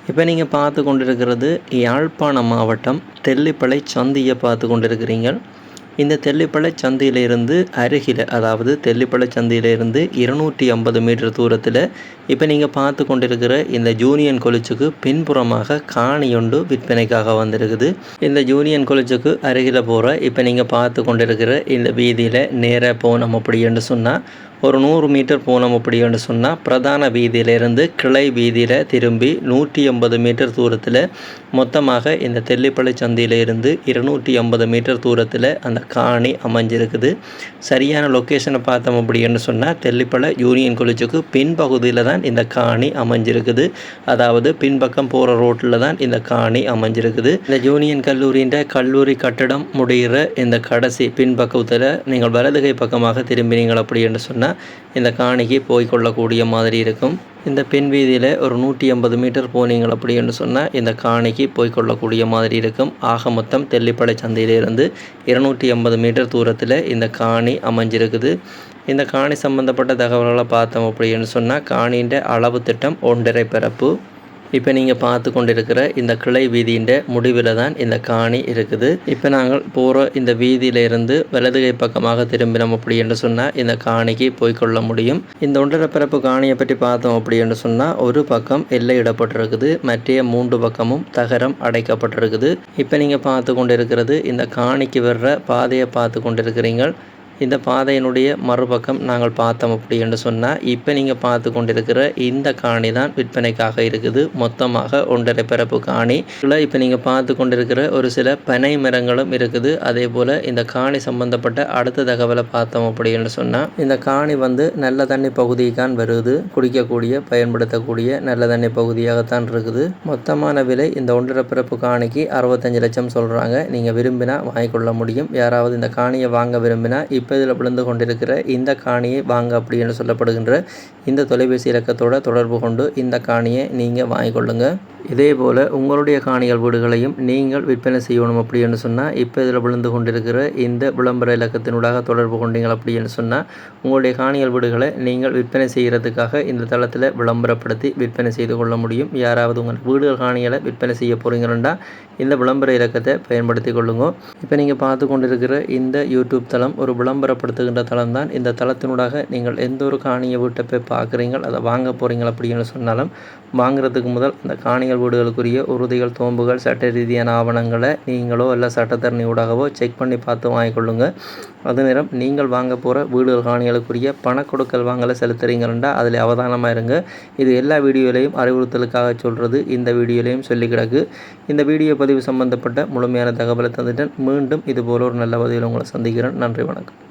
இப்போ நீங்கள் பார்த்து கொண்டிருக்கிறது யாழ்ப்பாணம் மாவட்டம் தெல்லிப்பளை சந்தியை பார்த்து கொண்டிருக்கிறீங்க. இந்த தெல்லிப்பளை சந்தியிலிருந்து அருகில், அதாவது தெல்லிப்பளை சந்தியிலிருந்து 250 மீட்டர் தூரத்தில் இப்போ நீங்கள் பார்த்து கொண்டிருக்கிற இந்த ஜூனியன் கொலிச்சுக்கு பின்புறமாக காணி ஒன்று விற்பனைக்காக வந்திருக்குது. இந்த ஜூனியன் கொலிச்சுக்கு அருகில் போகிற இப்போ நீங்கள் பார்த்து கொண்டிருக்கிற இந்த வீதியில் நேராக போனோம் அப்படின்னு சொன்னால், ஒரு 100 மீட்டர் போனோம் அப்படின்னு சொன்னால் பிரதான வீதியிலிருந்து கிளை வீதியில் திரும்பி 180 மீட்டர் தூரத்தில் மொத்தமாக இந்த தெல்லிப்பளை சந்தியிலிருந்து 250 மீட்டர் தூரத்தில் அந்த காணி அமைஞ்சிருக்குது. சரியான லொக்கேஷனை பார்த்தோம் அப்படின்னு சொன்னால் தெல்லிப்பளை யூனியன் கொலிச்சுக்கு பின்பகுதியில் தான் இந்த காணி அமைஞ்சிருக்குது. அதாவது பின்பக்கம் போகிற ரோட்டில் தான் இந்த காணி அமைஞ்சிருக்குது. இந்த யூனியன் கல்லூரி கட்டடம் முடிகிற இந்த கடைசி பின்பக்கத்தில் நீங்கள் வலதுகை பக்கமாக திரும்பினீங்கள் அப்படின்னு சொன்னால் இந்த காணிக்கு போய்கொள்ளக்கூடிய மாதிரி இருக்கும். இந்த பின் வீதியில் ஒரு 180 மீட்டர் போனீங்கள் அப்படின்னு சொன்னால் இந்த காணிக்கு போய்கொள்ளக்கூடிய மாதிரி இருக்கும். ஆக மொத்தம் தெல்லிப்பளை சந்தையிலிருந்து 280 மீட்டர் தூரத்தில் இந்த காணி அமைஞ்சிருக்குது. இந்த காணி சம்பந்தப்பட்ட தகவல்களை பார்த்தோம் அப்படின்னு சொன்னால் காணியின் அளவு திட்டம் 1.5 பரப்பு. இப்போ நீங்கள் பார்த்து கொண்டிருக்கிற இந்த கிளை வீதியின் முடிவில் தான் இந்த காணி இருக்குது. இப்போ நாங்கள் போகிற இந்த வீதியிலிருந்து வலதுகை பக்கமாக திரும்பினோம் அப்படி என்று சொன்னால் இந்த காணிக்கு போய்கொள்ள முடியும். இந்த 1.5 பரப்பு காணியை பற்றி பார்த்தோம் அப்படி என்று சொன்னால் ஒரு பக்கம் எல்லையிடப்பட்டிருக்குது, மற்ற 3 பக்கமும் தகரம் அடைக்கப்பட்டிருக்குது. இப்போ நீங்கள் பார்த்து கொண்டிருக்கிறது இந்த காணிக்கு வர்ற பாதையை பார்த்து கொண்டிருக்கிறீங்க. இந்த பாதையினுடைய மறுபக்கம் நாங்கள் பார்த்தோம் அப்படி என்று சொன்னால் இப்போ நீங்கள் பார்த்து கொண்டிருக்கிற இந்த காணி தான் விற்பனைக்காக இருக்குது. மொத்தமாக 1.5 பரப்பு காணி. இப்போ நீங்கள் பார்த்து கொண்டிருக்கிற ஒரு சில பனை மரங்களும் இருக்குது. அதே போல் இந்த காணி சம்பந்தப்பட்ட அடுத்த தகவலை பார்த்தோம் அப்படி என்று சொன்னால் இந்த காணி நல்ல தண்ணி பகுதிக்கான் வருது. குடிக்கக்கூடிய பயன்படுத்தக்கூடிய நல்ல தண்ணி பகுதியாகத்தான் இருக்குது. மொத்தமான விலை இந்த 1.5 பரப்பு காணிக்கு 65 லட்சம் சொல்கிறாங்க. நீங்கள் விரும்பினா வாங்கிக்கொள்ள முடியும். யாராவது இந்த காணியை வாங்க விரும்பினா இதில் விழுந்து கொண்டிருக்கிற இந்த காணியை வாங்க அப்படின்னு சொல்லப்படுகின்ற இந்த தொலைபேசி இலக்கத்தோடு தொடர்பு கொண்டு இந்த காணியை நீங்கள் வாங்கிக்கொள்ளுங்க. இதே போல் உங்களுடைய காணிகள் வீடுகளையும் நீங்கள் விற்பனை செய்யணும் அப்படின்னு சொன்னால் இப்போ இதில் விழுந்து கொண்டிருக்கிற இந்த விளம்பர இலக்கத்தினூடாக தொடர்பு கொண்டீங்கள் அப்படின்னு சொன்னால் உங்களுடைய காணிகள் வீடுகளை நீங்கள் விற்பனை செய்கிறதுக்காக இந்த தளத்தில் விளம்பரப்படுத்தி விற்பனை செய்து கொள்ள முடியும். யாராவது உங்கள் வீடுகள் காணிகளை விற்பனை செய்ய போகிறீங்கன்னா இந்த விளம்பர இலக்கத்தை பயன்படுத்தி கொள்ளுங்க. இப்போ நீங்கள் பார்த்து கொண்டிருக்கிற இந்த யூடியூப் தளம் ஒரு விளம்பரப்படுத்துகின்ற தளம் தான். இந்த தளத்தினூடாக நீங்கள் எந்த ஒரு காணியை வீட்டை போய் பார்க்குறீங்க, அதை வாங்க போகிறீங்க அப்படின்னு சொன்னாலும் வாங்குறதுக்கு முதல் அந்த காணிகள் வீடுகளுக்குரிய உறுதிகள், தோம்புகள், சட்ட ரீதியான ஆவணங்களை நீங்களோ இல்லை சட்டத்தரணி ஊடாகவோ செக் பண்ணி பார்த்து வாங்கிக்கொள்ளுங்க. அதே நேரம் நீங்கள் வாங்க போகிற வீடுகள் காணிகளுக்குரிய பண கொடுக்கல் வாங்கலை செலுத்துறீங்கன்னா அதில் அவதானமாக இருங்க. இது எல்லா வீடியோலையும் அறிவுறுத்தலுக்காக சொல்கிறது. இந்த வீடியோலையும் சொல்லி கிடக்கு. இந்த வீடியோ பதிவு சம்பந்தப்பட்ட முழுமையான தகவலை தந்துட்டேன். மீண்டும் இதுபோல் ஒரு நல்ல பதிவில் உங்களை சந்திக்கிறேன். நன்றி, வணக்கம்.